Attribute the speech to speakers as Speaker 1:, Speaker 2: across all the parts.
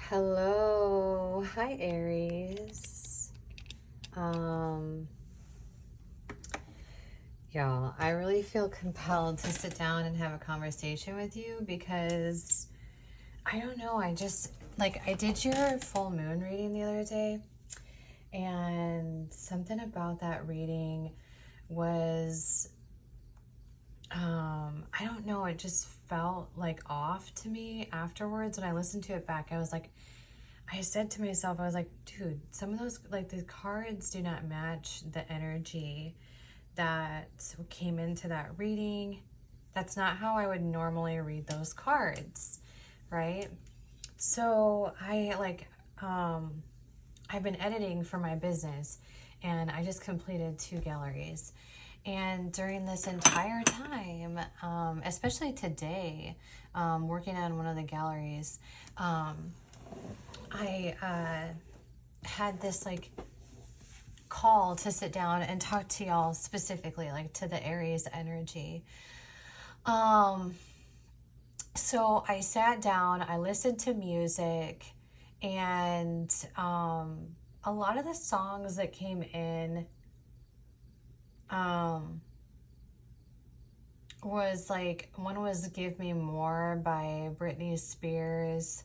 Speaker 1: Hello, hi Aries. Y'all, I really feel compelled to sit down and have a conversation with you because I don't know, I did your full moon reading the other day, and something about that reading was I don't know, it just felt like off to me afterwards. When I listened to it back, I said to myself, I was like, dude, some of those, like, the cards do not match the energy that came into that reading. That's not how I would normally read those cards, right? So I've been editing for my business, and I just completed 2 galleries. And during this entire time, especially today, working on one of the galleries, I had this like call to sit down and talk to y'all specifically, like to the Aries energy. So I sat down, I listened to music, and a lot of the songs that came in was like, one was Give Me More by Britney Spears.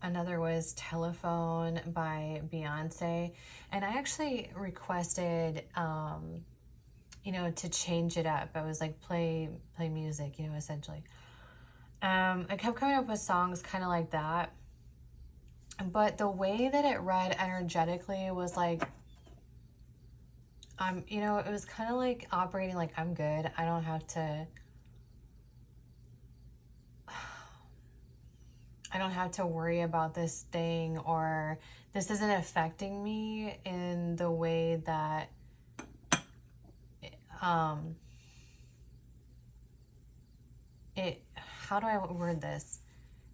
Speaker 1: Another was Telephone by Beyonce. And I actually requested, to change it up. I was like, play music, essentially. I kept coming up with songs kind of like that. But the way that it read energetically was like, it was kind of like operating like, I'm good. I don't have to worry about this thing, or this isn't affecting me in the way that how do I word this?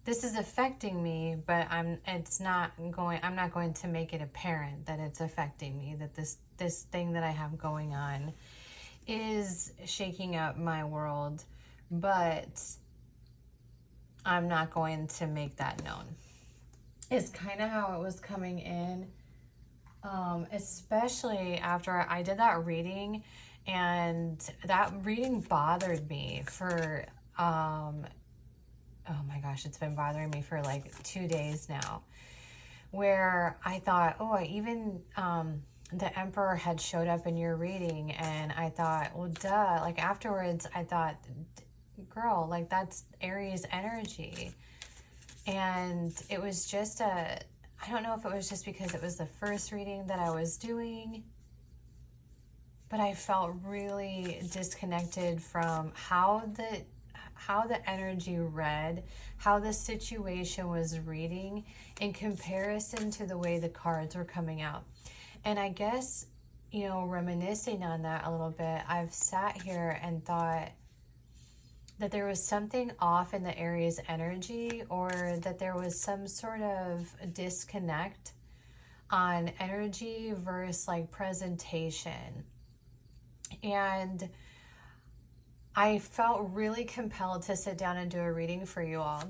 Speaker 1: This is affecting me, but I'm not going to make it apparent that it's affecting me, that this thing that I have going on is shaking up my world, but I'm not going to make that known. It's kind of how it was coming in, especially after I did that reading, and that reading bothered me for, oh my gosh, it's been bothering me for like 2 days now, where I thought, the Emperor had showed up in your reading, and I thought, well, duh, like afterwards I thought, girl, like that's Aries energy. And it was just I don't know if it was just because it was the first reading that I was doing, but I felt really disconnected from how the energy read, how the situation was reading in comparison to the way the cards were coming out. And I guess, reminiscing on that a little bit, I've sat here and thought that there was something off in the Aries energy, or that there was some sort of disconnect on energy versus like presentation. And I felt really compelled to sit down and do a reading for you all.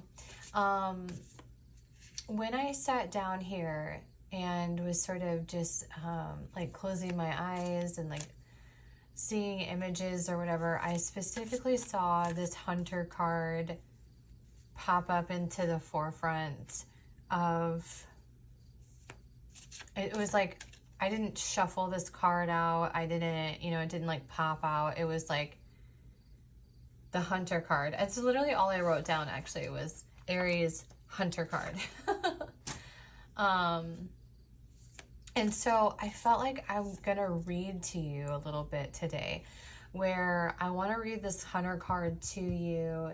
Speaker 1: When I sat down here and was sort of just like closing my eyes and like seeing images or whatever, I specifically saw this Hunter card pop up into the forefront of, it was like, I didn't shuffle this card out. I didn't, it didn't like pop out. It was like the Hunter card. It's literally all I wrote down, actually, was Aries Hunter card. And so I felt like I'm gonna read to you a little bit today, where I want to read this Hunter card to you,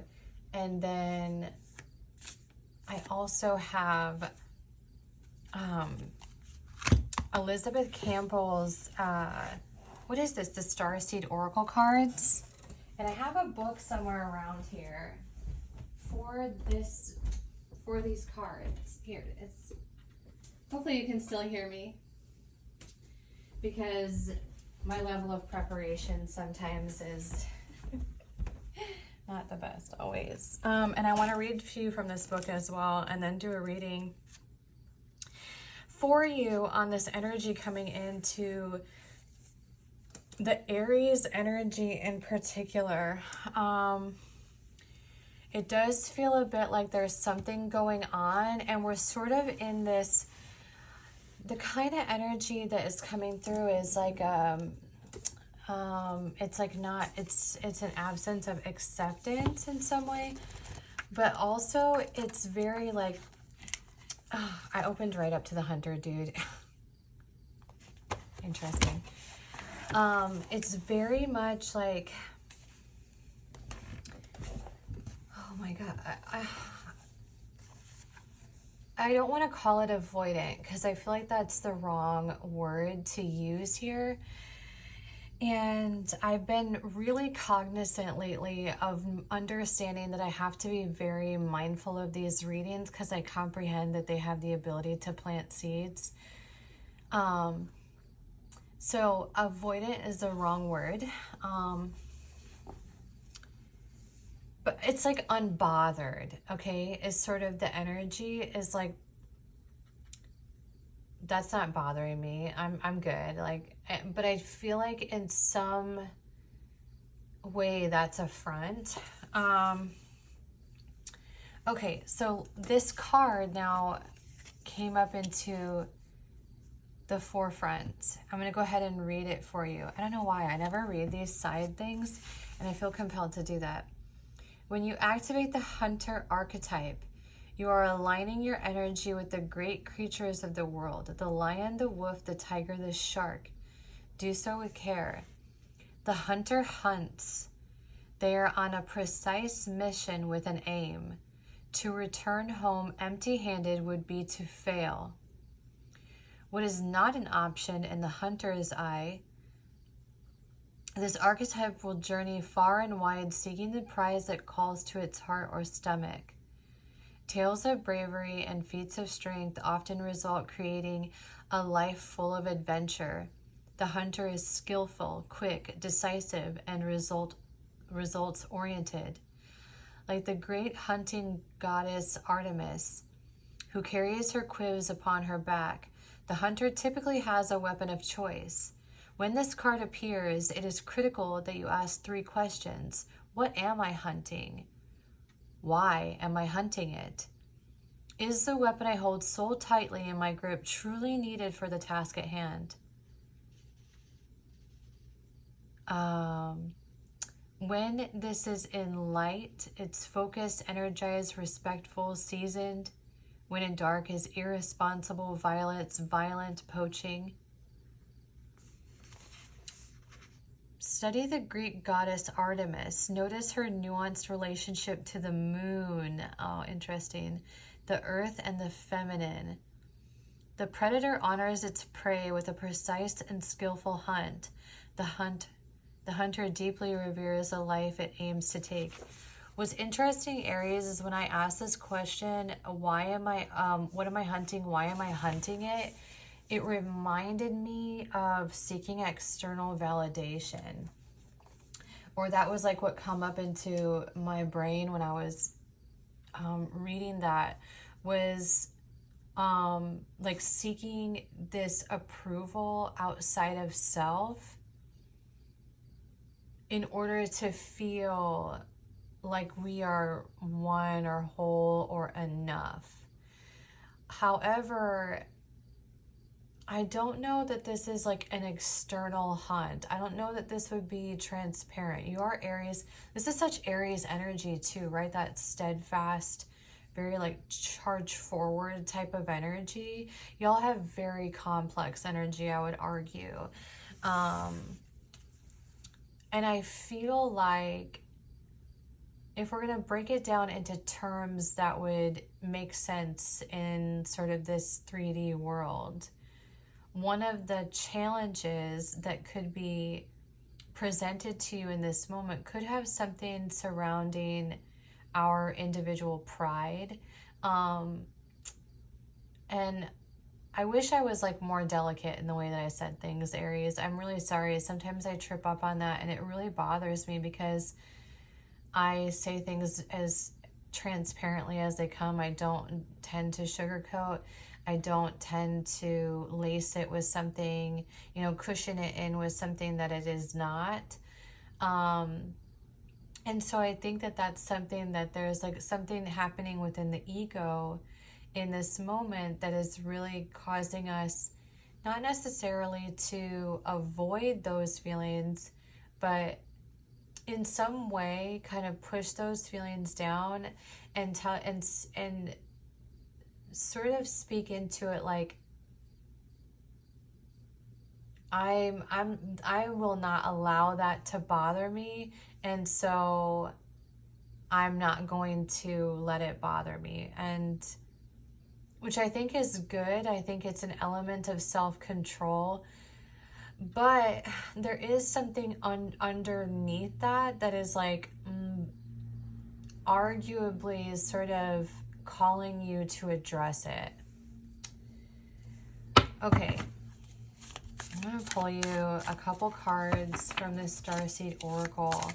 Speaker 1: and then I also have Elizabeth Campbell's what is this? The Starseed Oracle cards, and I have a book somewhere around here for these cards. Here it is. Hopefully you can still hear me, because my level of preparation sometimes is not the best always. And I want to read to you from this book as well, and then do a reading for you on this energy coming into the Aries energy in particular, it does feel a bit like there's something going on, and we're sort of in this, the kind of energy that is coming through is like, it's like not, it's an absence of acceptance in some way, but also it's very like, oh, I opened right up to the Hunter, dude. Interesting. It's very much like, oh my God, I don't want to call it avoidant because I feel like that's the wrong word to use here. And I've been really cognizant lately of understanding that I have to be very mindful of these readings because I comprehend that they have the ability to plant seeds. So avoidant is the wrong word. But it's like unbothered, okay? Is sort of the energy is like, that's not bothering me. I'm good. Like, but I feel like in some way that's a front. Okay, so this card now came up into the forefront. I'm going to go ahead and read it for you. I don't know why. I never read these side things, and I feel compelled to do that. When you activate the Hunter archetype, you are aligning your energy with the great creatures of the world, the lion, the wolf, the tiger, the shark. Do so with care. The Hunter hunts. They are on a precise mission with an aim. To return home empty-handed would be to fail. What is not an option in the Hunter's eye, this archetype will journey far and wide seeking the prize that calls to its heart or stomach. Tales of bravery and feats of strength often result creating a life full of adventure. The Hunter is skillful, quick, decisive, and results-oriented. Like the great hunting goddess Artemis, who carries her quives upon her back, the Hunter typically has a weapon of choice. When this card appears, it is critical that you ask 3 questions. What am I hunting? Why am I hunting it? Is the weapon I hold so tightly in my grip truly needed for the task at hand? When this is in light, it's focused, energized, respectful, seasoned. When in dark is irresponsible, violent, poaching. Study the Greek goddess Artemis. Notice her nuanced relationship to the moon. Oh, interesting. The earth and the feminine. The predator honors its prey with a precise and skillful hunt. The hunter deeply reveres the life it aims to take. What's interesting, Aries, is when I ask this question, what am I hunting? Why am I hunting it? It reminded me of seeking external validation. Or that was like what come up into my brain when I was reading that, was like seeking this approval outside of self in order to feel like we are one or whole or enough. However, I don't know that this is like an external hunt. I don't know that this would be transparent. You are Aries. This is such Aries energy too, right? That steadfast, very like charge forward type of energy. Y'all have very complex energy, I would argue. And I feel like if we're going to break it down into terms that would make sense in sort of this 3D world, one of the challenges that could be presented to you in this moment could have something surrounding our individual pride. And I wish I was like more delicate in the way that I said things, Aries. I'm really sorry. Sometimes I trip up on that, and it really bothers me because I say things as transparently as they come. I don't tend to sugarcoat. I don't tend to lace it with something, you know, cushion it in with something that it is not. And so I think that that's something that there's like something happening within the ego in this moment that is really causing us not necessarily to avoid those feelings, but in some way kind of push those feelings down and tell and sort of speak into it like, I will not allow that to bother me, and so I'm not going to let it bother me. And which I think is good. I think it's an element of self-control. But there is something underneath that is like, arguably is sort of calling you to address it. Okay. I'm going to pull you a couple cards from this Starseed Oracle.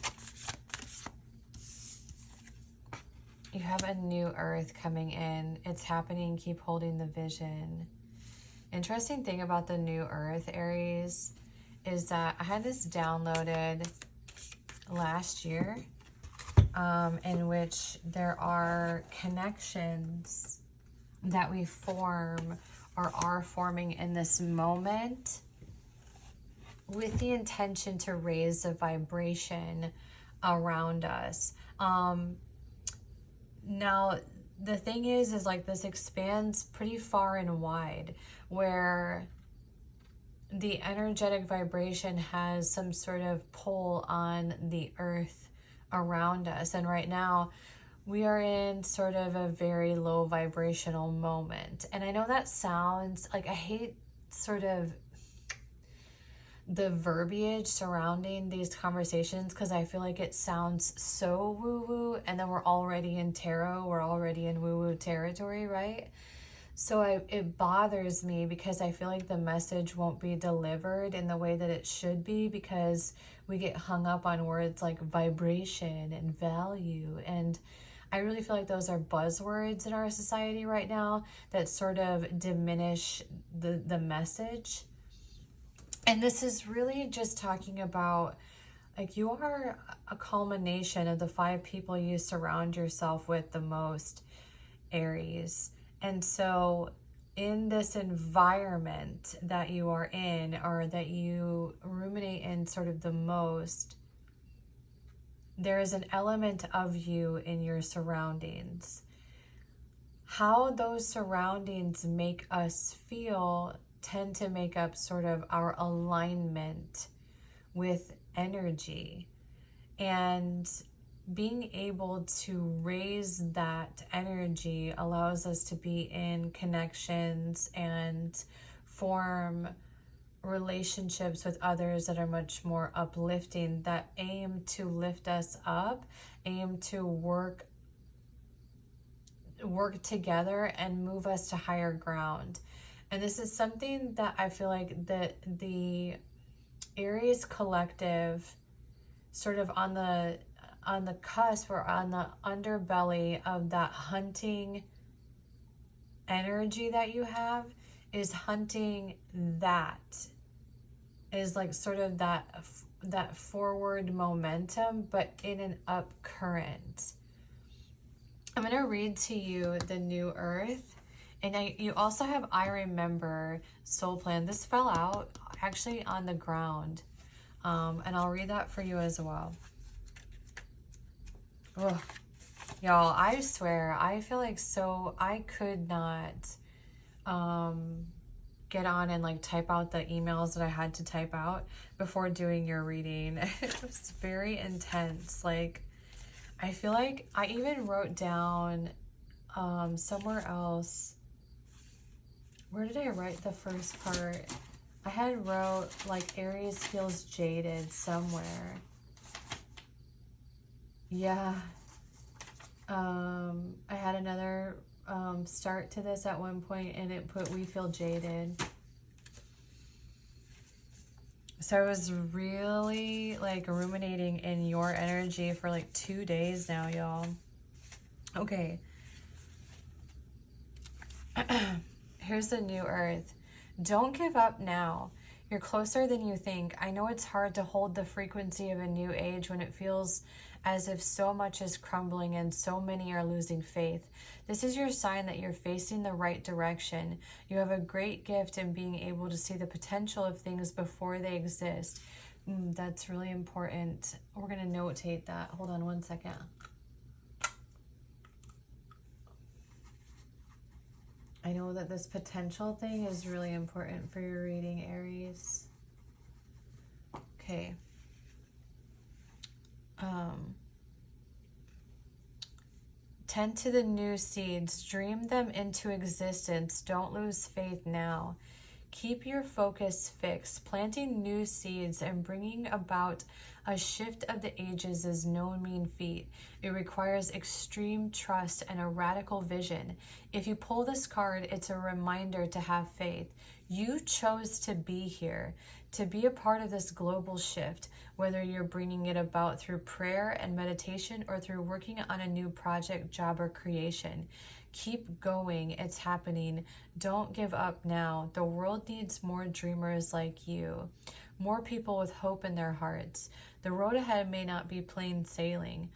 Speaker 1: You have a new earth coming in. It's happening. Keep holding the vision. Interesting thing about the new earth, Aries, is that I had this downloaded last year, in which there are connections that we form or are forming in this moment with the intention to raise the vibration around us. Now, the thing is like this expands pretty far and wide, where the energetic vibration has some sort of pull on the earth around us. And right now, we are in sort of a very low vibrational moment. And I know that sounds like, I hate sort of the verbiage surrounding these conversations because I feel like it sounds so woo-woo, and then we're already in tarot, we're already in woo-woo territory, right? So it bothers me because I feel like the message won't be delivered in the way that it should be, because we get hung up on words like vibration and value, and I really feel like those are buzzwords in our society right now that sort of diminish the message. And this is really just talking about, like, you are a culmination of the 5 people you surround yourself with the most, Aries. And so in this environment that you are in, or that you ruminate in sort of the most, there is an element of you in your surroundings. How those surroundings make us feel tend to make up sort of our alignment with energy. And being able to raise that energy allows us to be in connections and form relationships with others that are much more uplifting, that aim to lift us up, aim to work together and move us to higher ground. And this is something that I feel like the Aries collective, sort of on the cusp or on the underbelly of that hunting energy that you have, is hunting that, is like sort of that forward momentum, but in an up current. I'm going to read to you the new earth. And you also have I Remember Soul Plan. This fell out actually on the ground. And I'll read that for you as well. Ugh. Y'all, I swear, I feel like I could not get on and like type out the emails that I had to type out before doing your reading. It was very intense. Like, I feel like I even wrote down somewhere else. Where did I write the first part? I had wrote like Aries feels jaded somewhere. Yeah. I had another start to this at one point, and it put we feel jaded. So I was really like ruminating in your energy for like 2 days now, y'all. Okay. Here's the new earth. Don't give up now. You're closer than you think. I know it's hard to hold the frequency of a new age when it feels as if so much is crumbling and so many are losing faith. This is your sign that you're facing the right direction. You have a great gift in being able to see the potential of things before they exist. That's really important. We're going to notate that. Hold on one second. I know that this potential thing is really important for your reading, Aries. Okay. Tend to the new seeds. Dream them into existence. Don't lose faith now. Keep your focus fixed. Planting new seeds and bringing about a shift of the ages is no mean feat. It requires extreme trust and a radical vision. If you pull this card, it's a reminder to have faith. You chose to be here, to be a part of this global shift, whether you're bringing it about through prayer and meditation or through working on a new project, job, or creation. Keep going. It's happening. Don't give up now. The world needs more dreamers like you, more people with hope in their hearts. The road ahead may not be plain sailing.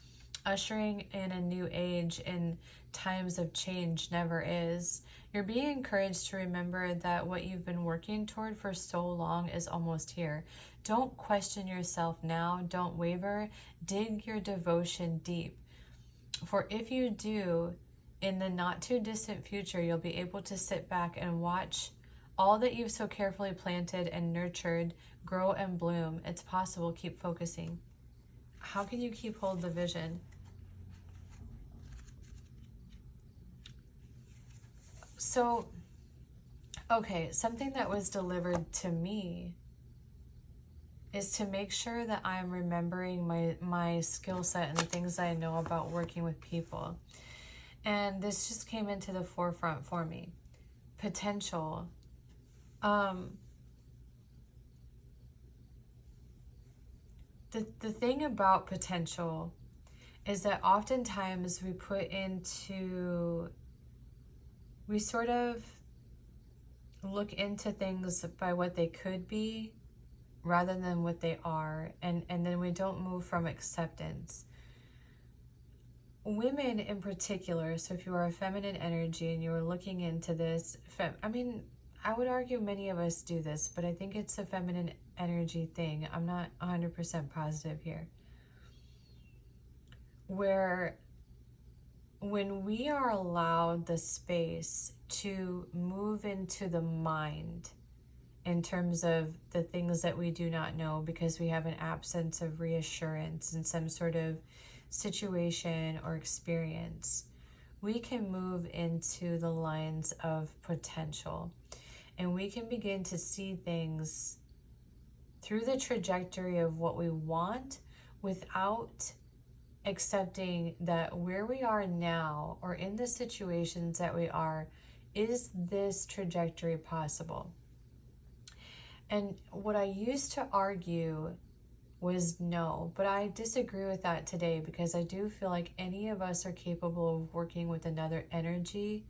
Speaker 1: Ushering in a new age in times of change never is. You're being encouraged to remember that what you've been working toward for so long is almost here. Don't question yourself now. Don't waver. Dig your devotion deep. For if you do, in the not too distant future, you'll be able to sit back and watch all that you've so carefully planted and nurtured grow and bloom. It's possible. Keep focusing. How can you keep hold of the vision? So, okay, something that was delivered to me is to make sure that I'm remembering my skill set and the things that I know about working with people. And this just came into the forefront for me. Potential. The thing about potential is that oftentimes we sort of look into things by what they could be rather than what they are, and then we don't move from acceptance. Women in particular, so if you are a feminine energy and you're looking into this, I would argue many of us do this, but I think it's a feminine energy thing. I'm not 100% positive here. Where when we are allowed the space to move into the mind in terms of the things that we do not know because we have an absence of reassurance in some sort of situation or experience, we can move into the lines of potential, and we can begin to see things through the trajectory of what we want without accepting that where we are now or in the situations that we are, is this trajectory possible? And what I used to argue was no, but I disagree with that today because I do feel like any of us are capable of working with another energy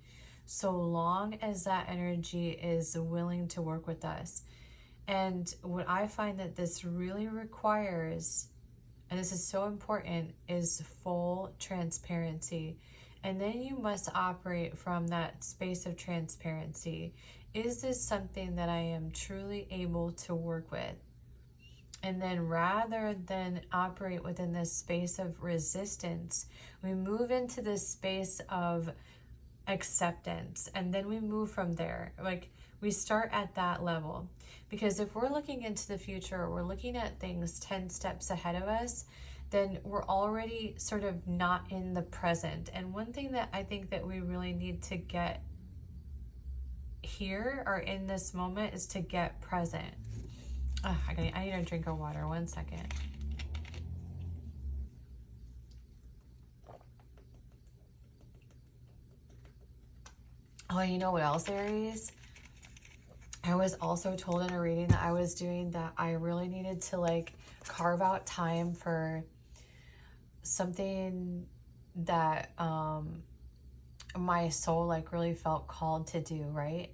Speaker 1: so long as that energy is willing to work with us. And what I find that this really requires, and this is so important, is full transparency. And then you must operate from that space of transparency. Is this something that I am truly able to work with? And then rather than operate within this space of resistance, we move into this space of acceptance. And then we move from there. Like, we start at that level. Because if we're looking into the future, we're looking at things 10 steps ahead of us, then we're already sort of not in the present. And one thing that I think that we really need to get here or in this moment is to get present. I need a drink of water. 1 second. Oh, you know what else, Aries? I was also told in a reading that I was doing that I really needed to carve out time for something that my soul like really felt called to do, right?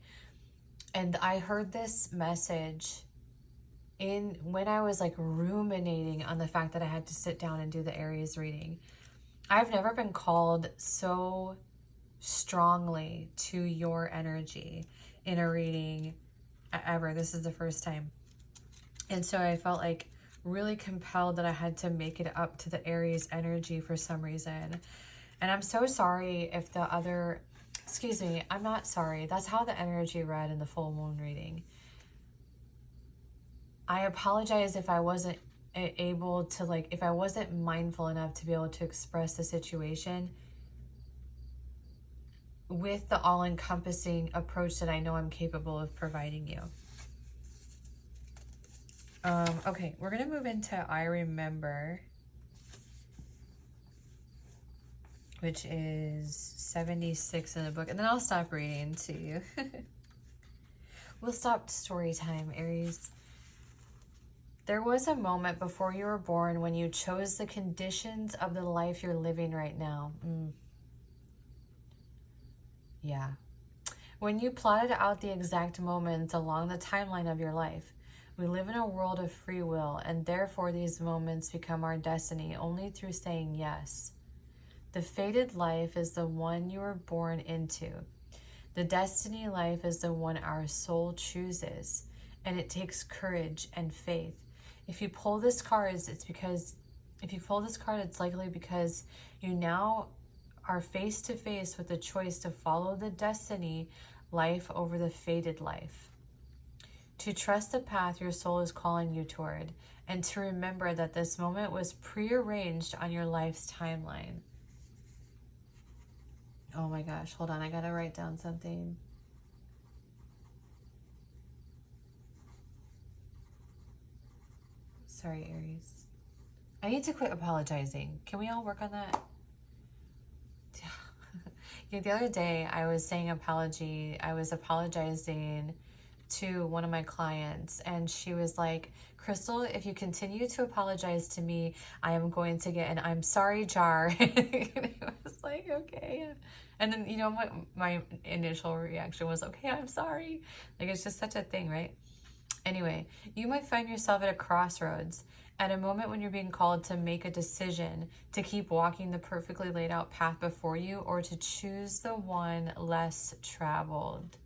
Speaker 1: And I heard this message when I was like ruminating on the fact that I had to sit down and do the Aries reading. I've never been called so strongly to your energy in a reading ever. This is the first time. And so I felt like really compelled that I had to make it up to the Aries energy for some reason. And I'm so sorry if the other, excuse me, I'm not sorry. That's how the energy read in the full moon reading. I apologize if I wasn't able to, like, if I wasn't mindful enough to be able to express the situation with the all-encompassing approach that I know I'm capable of providing you. Okay, we're going to move into I Remember, which is 76 in the book, and then I'll stop reading to you. We'll stop story time, Aries. There was a moment before you were born when you chose the conditions of the life you're living right now. Yeah. When you plotted out the exact moments along the timeline of your life. We live in a world of free will, and therefore these moments become our destiny only through saying yes. The fated life is the one you were born into. The destiny life is the one our soul chooses, and it takes courage and faith. If you pull this card, it's likely because you now are face to face with the choice to follow the destiny life over the fated life. To trust the path your soul is calling you toward, and to remember that this moment was prearranged on your life's timeline. Oh my gosh, hold on, I gotta write down something. Sorry, Aries. I need to quit apologizing. Can we all work on that? Yeah, the other day I was saying apology. I was apologizing to one of my clients, and she was like, Crystal, if you continue to apologize to me, I am going to get an I'm sorry jar. And I was like, okay. And then, you know what my initial reaction was? Okay, I'm sorry. Like, it's just such a thing, right? Anyway, you might find yourself at a crossroads, at a moment when you're being called to make a decision, to keep walking the perfectly laid out path before you, or to choose the one less traveled.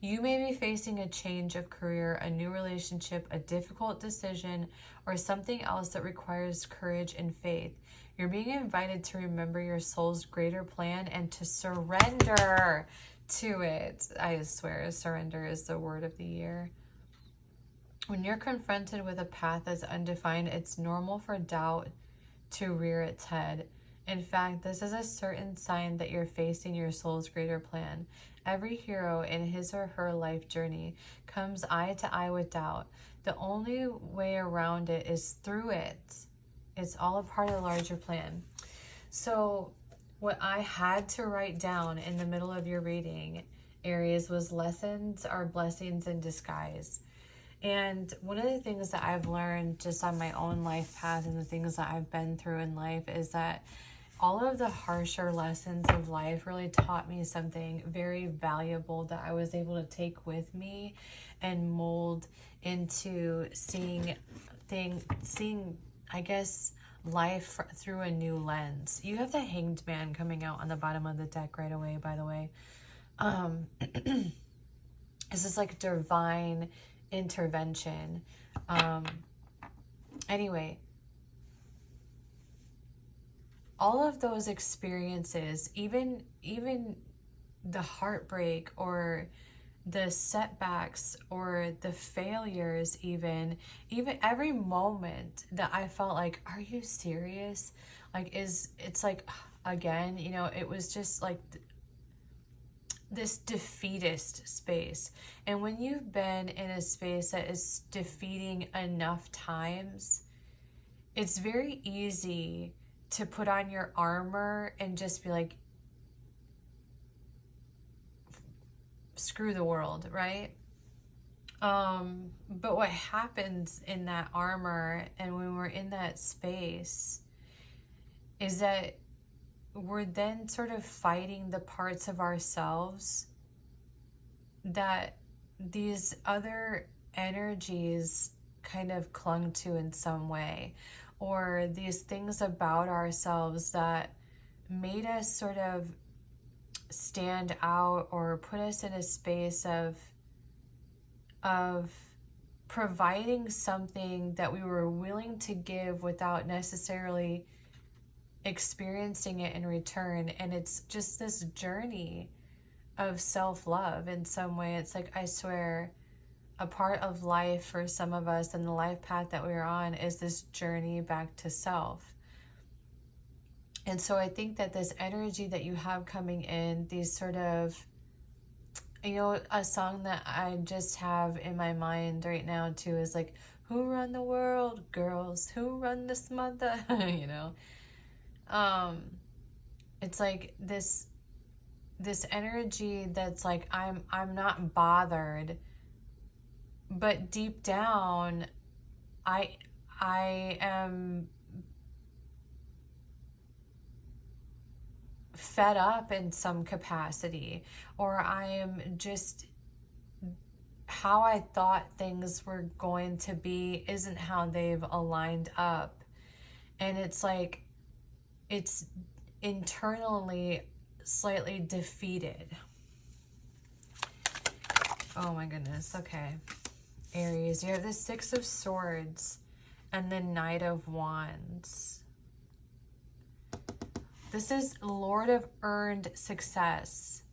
Speaker 1: You may be facing a change of career, a new relationship, a difficult decision, or something else that requires courage and faith. You're being invited to remember your soul's greater plan and to surrender to it. I swear, surrender is the word of the year. When you're confronted with a path that's undefined, it's normal for doubt to rear its head. In fact, this is a certain sign that you're facing your soul's greater plan. Every hero in his or her life journey comes eye to eye with doubt. The only way around it is through it. It's all a part of the larger plan. So what I had to write down in the middle of your reading, Aries, was lessons are blessings in disguise. And one of the things that I've learned just on my own life path and the things that I've been through in life is that all of the harsher lessons of life really taught me something very valuable that I was able to take with me and mold into seeing, I guess, life through a new lens. You have the Hanged Man coming out on the bottom of the deck right away, by the way. This is like divine intervention. Anyway, all of those experiences, even the heartbreak or the setbacks or the failures, even every moment that I felt like, are you serious? Like, it's like, again, you know, it was just like this defeatist space. And when you've been in a space that is defeating enough times, it's very easy to put on your armor and just be like, screw the world, right? But what happens in that armor and when we're in that space is that we're then sort of fighting the parts of ourselves that these other energies kind of clung to in some way, or these things about ourselves that made us sort of stand out or put us in a space of providing something that we were willing to give without necessarily experiencing it in return. And it's just this journey of self-love in some way. It's like, I swear, a part of life for some of us and the life path that we're on is this journey back to self. And so I think that this energy that you have coming in, these sort of, you know, a song that I just have in my mind right now too is like, who run the world, girls, who run this mother, you know? It's like this energy that's like, I'm not bothered, but deep down, I am fed up in some capacity, or I am just, how I thought things were going to be isn't how they've aligned up. And it's like, it's internally slightly defeated. Oh my goodness. Okay. Aries, you have the Six of Swords and the Knight of Wands. This is Lord of Earned Success.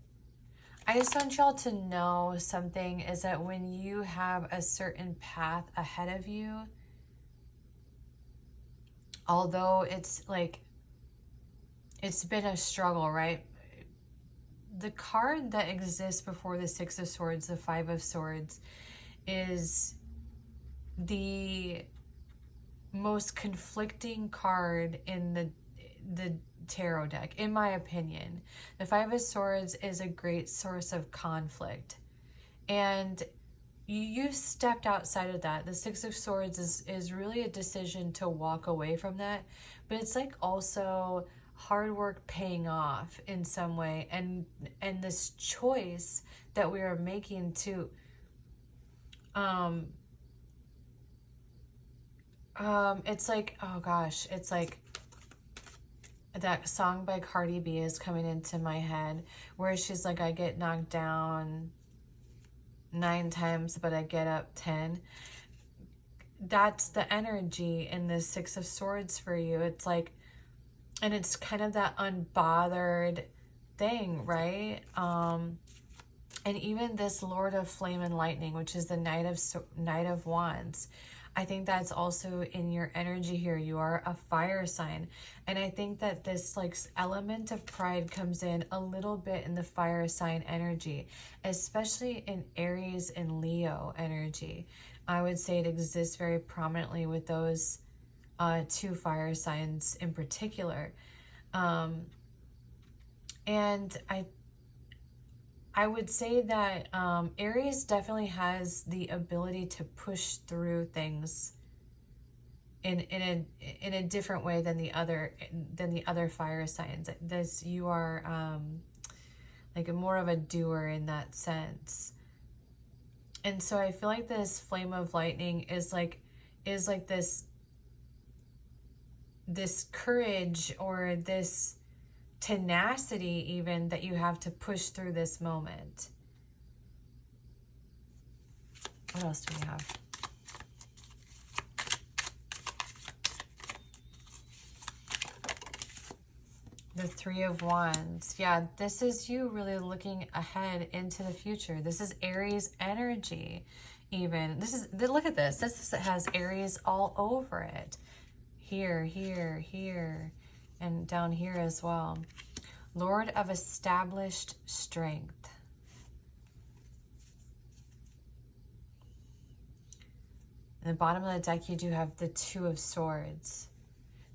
Speaker 1: I just want y'all to know something is that when you have a certain path ahead of you, although it's like, it's been a struggle, right? The card that exists before the Six of Swords, the Five of Swords, is the most conflicting card in the tarot deck, in my opinion. The Five of Swords is a great source of conflict, and you stepped outside of that. The Six of Swords is really a decision to walk away from that, but it's like also hard work paying off in some way, and this choice that we are making to it's like, oh gosh, it's like that song by Cardi B is coming into my head where she's like, I get knocked down 9 times, but I get up 10. That's the energy in the Six of Swords for you. It's like, and it's kind of that unbothered thing, right? And even this Lord of Flame and Lightning, which is the Knight of Wands, I think that's also in your energy here. You are a fire sign. And I think that this like element of pride comes in a little bit in the fire sign energy, especially in Aries and Leo energy. I would say it exists very prominently with those two fire signs in particular. And I would say that Aries definitely has the ability to push through things in a different way than the other fire signs. You are like more of a doer in that sense. And so I feel like this flame of lightning is like this courage or this tenacity even that you have to push through this moment. What else do we have? The Three of Wands. Yeah, this is you really looking ahead into the future. This is Aries energy even. Look at this. This has Aries all over it. Here, here, here, and down here as well. Lord of established strength. In the bottom of the deck, you do have the Two of Swords.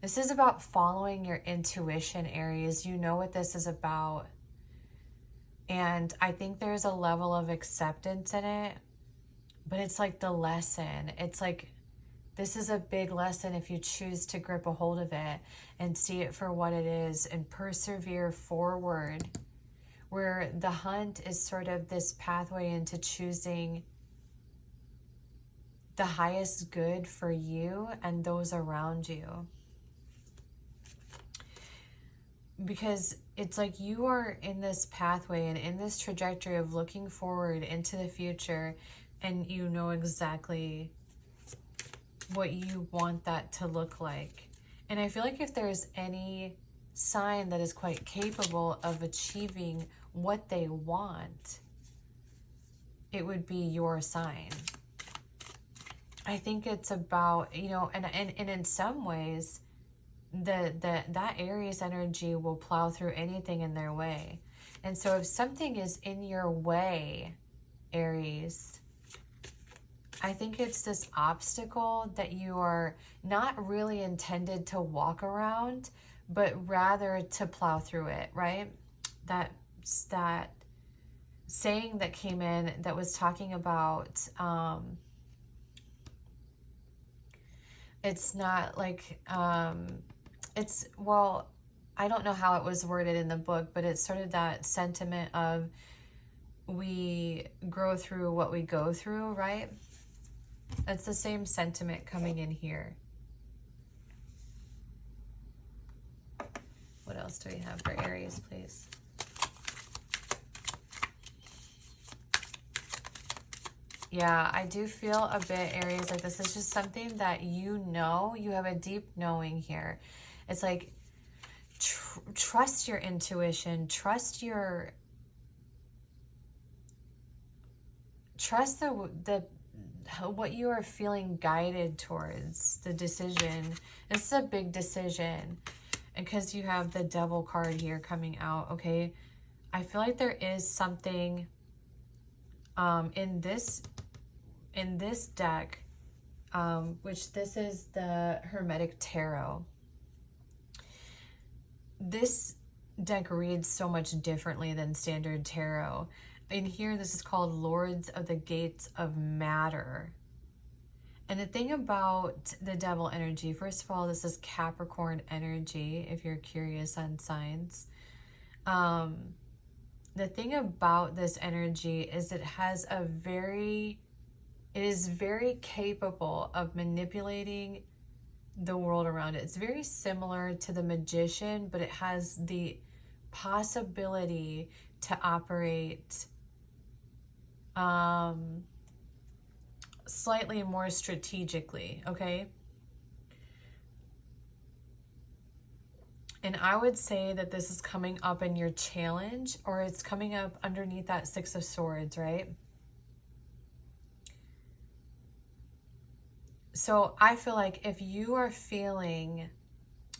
Speaker 1: This is about following your intuition, Aries. You know what this is about. And I think there's a level of acceptance in it, but it's like the lesson. It's like This is a big lesson if you choose to grip a hold of it and see it for what it is and persevere forward, where the hunt is sort of this pathway into choosing the highest good for you and those around you. Because it's like you are in this pathway and in this trajectory of looking forward into the future, and you know exactly what you want that to look like. And I feel like if there's any sign that is quite capable of achieving what they want, it would be your sign. I think it's about, you know, and in some ways, that Aries energy will plow through anything in their way. And so if something is in your way, Aries, I think it's this obstacle that you are not really intended to walk around, but rather to plow through it, right? That saying that came in that was talking about, it's not like, it's, well, I don't know how it was worded in the book, but it's sort of that sentiment of we grow through what we go through, right? It's the same sentiment coming in here. What else do we have for Aries, please? Yeah, I do feel a bit, Aries, like this is just something that you know, you have a deep knowing here. It's like, trust your intuition, trust the what you are feeling guided towards, the decision. This is a big decision. And because you have the Devil card here coming out, okay? I feel like there is something in this deck, which this is the Hermetic Tarot. This deck reads so much differently than standard tarot. In here, this is called Lords of the Gates of Matter. And the thing about the Devil energy, first of all, this is Capricorn energy, if you're curious on signs. The thing about this energy is it is very capable of manipulating the world around it. It's very similar to the Magician, but it has the possibility to operate slightly more strategically, okay? And I would say that this is coming up in your challenge, or it's coming up underneath that Six of Swords, right? So I feel like if you are feeling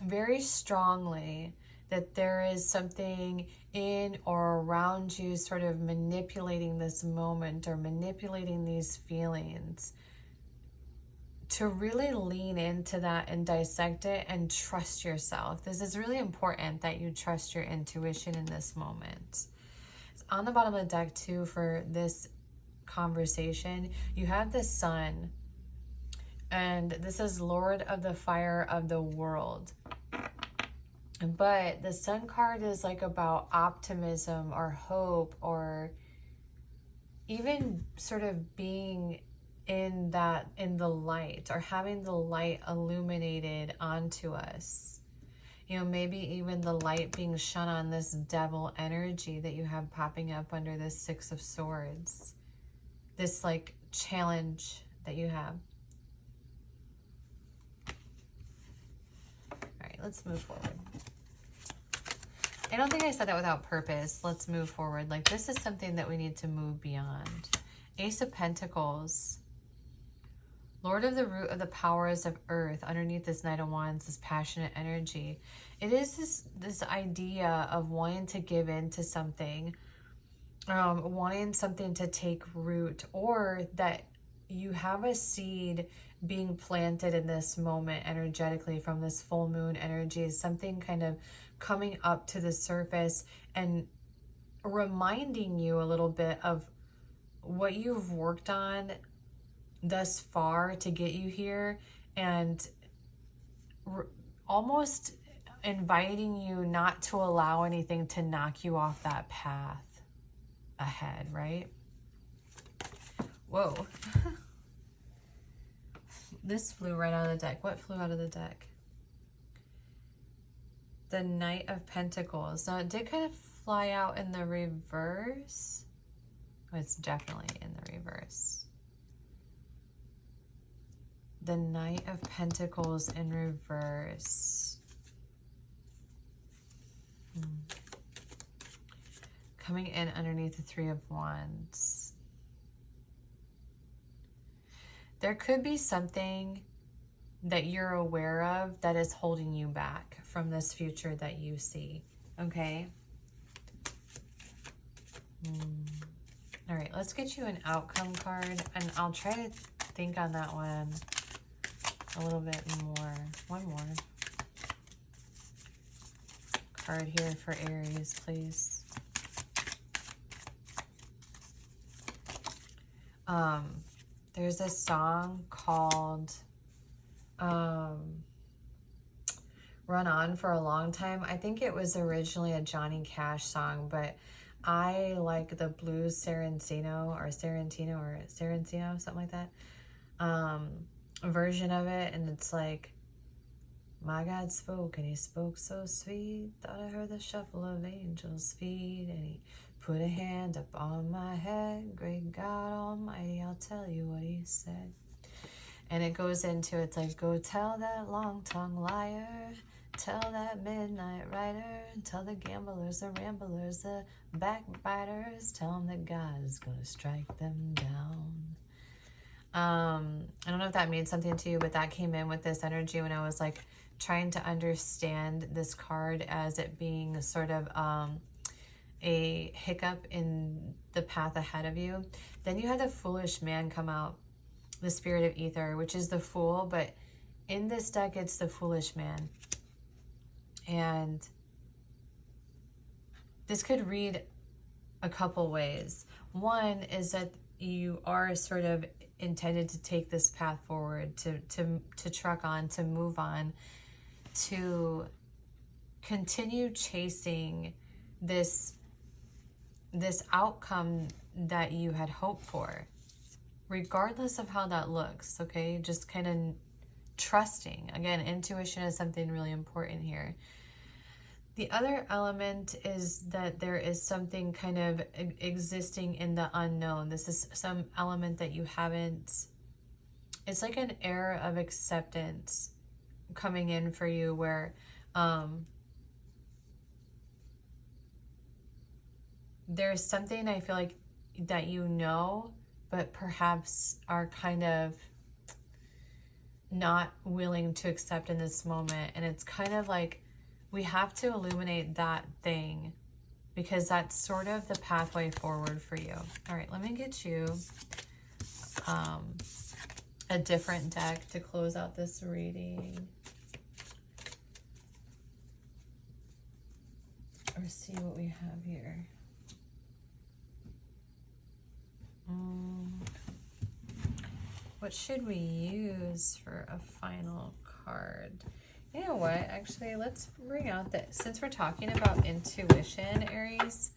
Speaker 1: very strongly that there is something in or around you sort of manipulating this moment or manipulating these feelings, to really lean into that and dissect it and trust yourself. This is really important that you trust your intuition in this moment. It's on the bottom of the deck too for this conversation. You have the Sun, and this is Lord of the Fire of the World. But the Sun card is like about optimism or hope, or even sort of being in the light, or having the light illuminated onto us. You know, maybe even the light being shone on this Devil energy that you have popping up under this Six of Swords. This like challenge that you have. All right, let's move forward. I don't think I said that without purpose. Let's move forward. Like, this is something that we need to move beyond. Ace of Pentacles. Lord of the root of the powers of earth. Underneath this Knight of Wands, this passionate energy. It is this idea of wanting to give in to something. Wanting something to take root. Or that you have a seed being planted in this moment energetically from this full moon energy. Something kind of coming up to the surface and reminding you a little bit of what you've worked on thus far to get you here, and almost inviting you not to allow anything to knock you off that path ahead, right? Whoa. This flew right out of the deck. What flew out of the deck? The Knight of Pentacles. Now, it did kind of fly out in the reverse. Oh, it's definitely in the reverse. The Knight of Pentacles in reverse. Coming in underneath the Three of Wands. There could be something that you're aware of that is holding you back from this future that you see, okay? All right, let's get you an outcome card, and I'll try to think on that one a little bit more. One more card here for Aries, please. There's a song called Run On for a Long Time. I think it was originally a Johnny Cash song, but I like the blues Sorrentino, something like that, version of it. And it's like, my God spoke, and he spoke so sweet. Thought I heard the shuffle of angels' feet, and he put a hand up on my head. Great God Almighty, I'll tell you what he said. And it goes into, it's like, go tell that long-tongued liar, tell that midnight rider, tell the gamblers, the ramblers, the backbiters, tell them that God's gonna strike them down. I don't know if that means something to you, but that came in with this energy when I was like trying to understand this card as it being sort of a hiccup in the path ahead of you. Then you had the foolish man come out, the spirit of ether, which is the fool, but in this deck it's the foolish man. And this could read a couple ways. One is that you are sort of intended to take this path forward, to truck on, to move on, to continue chasing this outcome that you had hoped for, regardless of how that looks, okay? Just kind of trusting. Again, intuition is something really important here. The other element is that there is something kind of existing in the unknown. This is some element that you haven't, it's like an era of acceptance coming in for you where there's something I feel like that you know, but perhaps are kind of not willing to accept in this moment. And it's kind of like we have to illuminate that thing because that's sort of the pathway forward for you. All right, let me get you a different deck to close out this reading. Or see what we have here. What should we use for a final card? You know what? Actually, let's bring out the, since we're talking about intuition, Aries,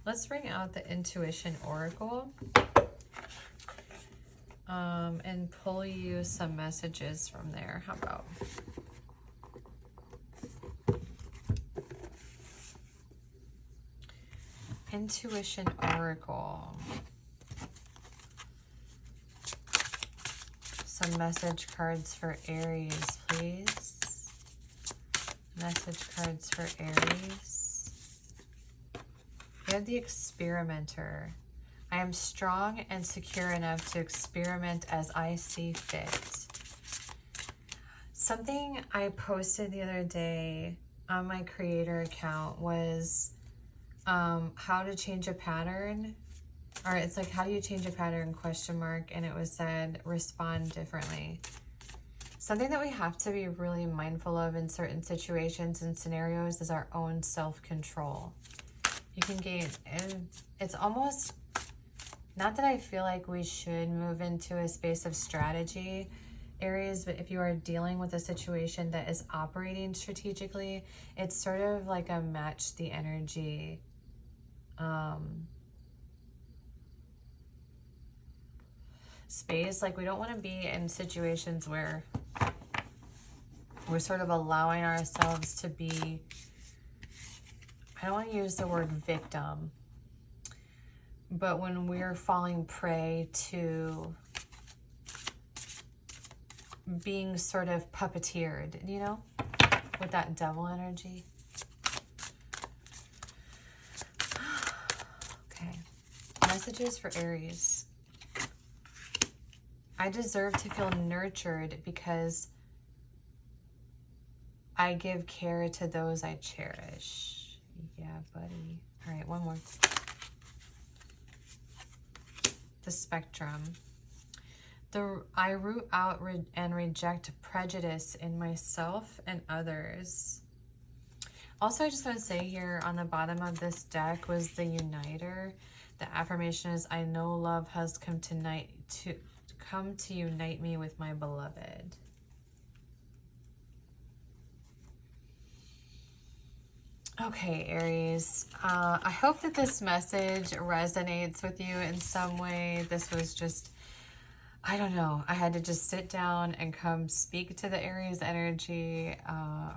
Speaker 1: let's bring out the Intuition Oracle and pull you some messages from there. How about? Intuition Oracle. Some message cards for Aries, please. Message cards for Aries. You have the Experimenter. I am strong and secure enough to experiment as I see fit. Something I posted the other day on my creator account was how to change a pattern. Or it's like, how do you change a pattern, ? And it was said, respond differently. Something that we have to be really mindful of in certain situations and scenarios is our own self-control. You can gain, and it's almost, not that I feel like we should move into a space of strategy. Aries, but if you are dealing with a situation that is operating strategically, it's sort of like a match the energy space. Like, we don't want to be in situations where we're sort of allowing ourselves to be, I don't want to use the word victim, but when we're falling prey to being sort of puppeteered, you know, with that devil energy. Okay. Messages for Aries. I deserve to feel nurtured because I give care to those I cherish. Yeah, buddy. All right, one more. The spectrum. I root out and reject prejudice in myself and others. Also, I just want to say here on the bottom of this deck was the Uniter. The affirmation is, I know love has come to unite me with my beloved. Okay, Aries, I hope that this message resonates with you in some way. This was just, I don't know, I had to just sit down and come speak to the Aries energy.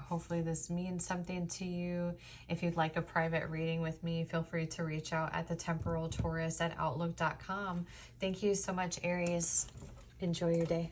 Speaker 1: Hopefully this means something to you. If you'd like a private reading with me, feel free to reach out at the Temporal Taurus at outlook.com. Thank you so much, Aries. Enjoy your day.